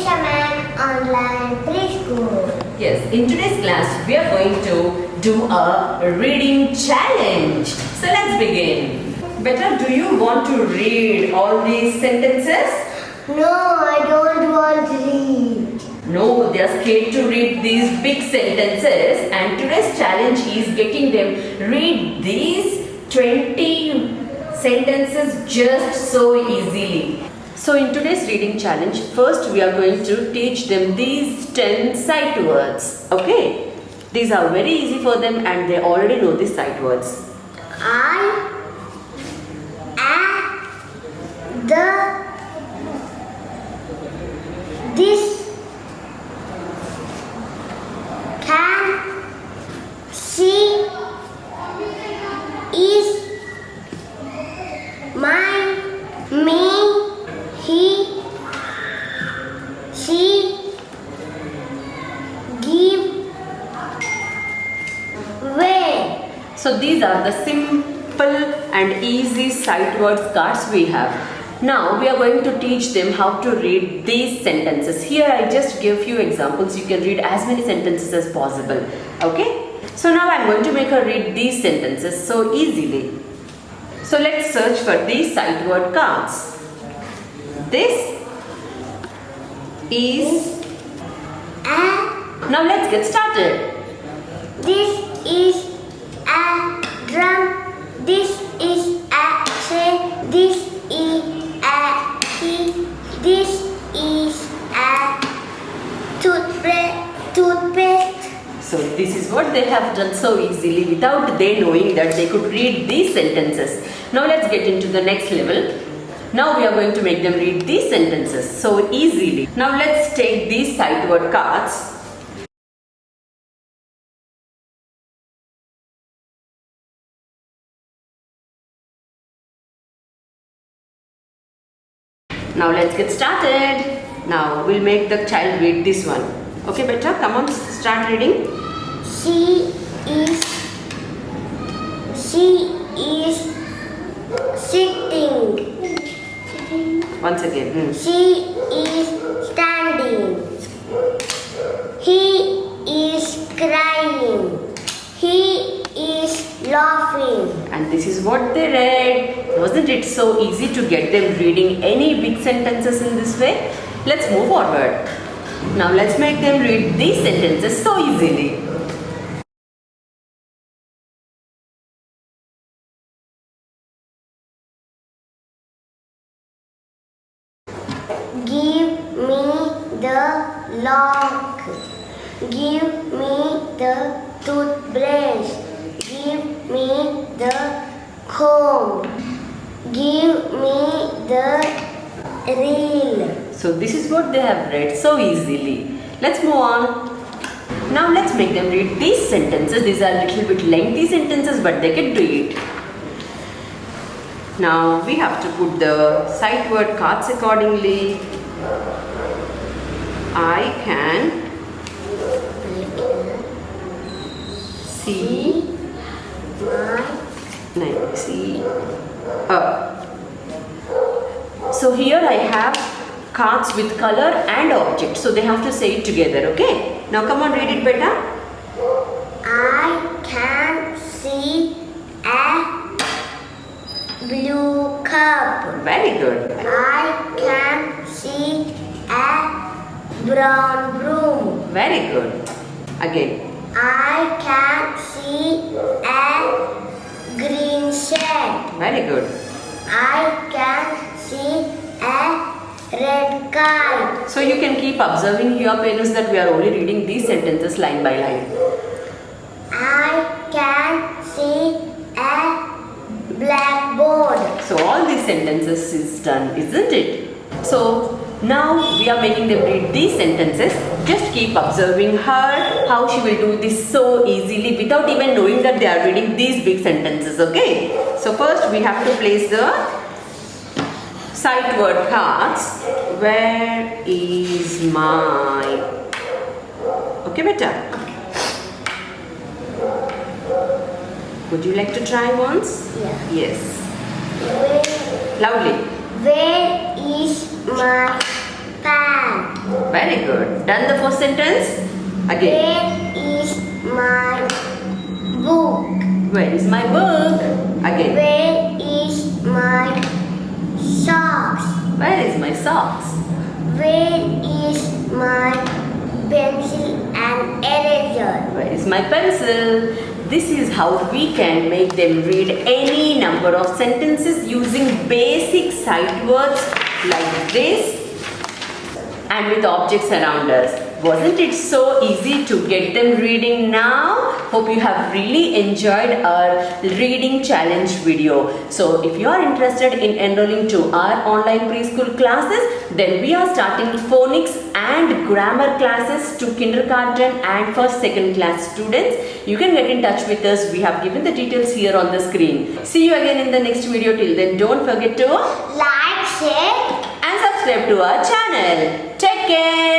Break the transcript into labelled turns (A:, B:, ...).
A: Fisherman Online Preschool.
B: Yes, in today's class we are going to do a reading challenge. So let's begin. Beta, do you want to read all these sentences?
A: No, I don't want to read.
B: No, they are scared to read these big sentences, and today's challenge is getting them read these 20 sentences just so easily. So in today's reading challenge, first we are going to teach them these 10 sight words. Okay? These are very easy for them and they already know these sight words.
A: I am this can see is my me he she give way.
B: So these are the simple and easy sight words cards we have. Now we are going to teach them how to read these sentences. Here I just give few examples. You can read as many sentences as possible. Okay? So now I am going to make her read these sentences so easily. So let's search for these sight word cards. This is Now let's get started.
A: This is a drum. This is a tray. This is a key. This is a toothpaste.
B: So this is what they have done so easily without they knowing that they could read these sentences. Now let's get into the next level. Now we are going to make them read these sentences so easily. Now let's take these sight word cards. Now let's get started. Now we'll make the child read this one. Okay, beta, come on, start reading.
A: She is sitting.
B: Once again.
A: She is standing. He is crying. He is laughing.
B: And this is what they read. Wasn't it so easy to get them reading any big sentences in this way? Let's move forward. Now let's make them read these sentences so easily.
A: Give me the lock. Give me the toothbrush. Give me the comb. Give me the reel.
B: So this is what they have read so easily. Let's move on. Now let's make them read these sentences. These are a little bit lengthy sentences, but they can read. Now we have to put the sight word cards accordingly. I can see So here I have cards with color and object. So they have to say it together, okay? Now come on, read it, beta.
A: I can see a blue cup.
B: Very good.
A: I can see a brown broom.
B: Very good. Again.
A: I can see a green shed.
B: Very good.
A: I can see a red kite.
B: So you can keep observing here, parents, that we are only reading these sentences line by line.
A: I can see a blackboard.
B: So all these sentences is done, isn't it? So now we are making them read these sentences. Just keep observing her, how she will do this so easily without even knowing that they are reading these big sentences, okay? So first we have to place the sight word cards. Where is my? Okay, beta? Would you like to try once?
A: Yeah.
B: Yes.
A: Where,
B: Loudly.
A: where is my pan?
B: Very good. Done the first sentence? Again.
A: Where is my book?
B: Where is my book? Again.
A: Where is my socks?
B: Where is my socks?
A: Where is my pencil and eraser?
B: Where is my pencil? This is how we can make them read any number of sentences using basic sight words like this and with objects around us. Wasn't it so easy to get them reading now? Hope you have really enjoyed our reading challenge video. So if you are interested in enrolling to our online preschool classes, then we are starting phonics and grammar classes to kindergarten and first second class students. You can get in touch with us. We have given the details here on the screen. See you again in the next video. Till then, don't forget to
A: Like, share,
B: and subscribe to our channel. Take care.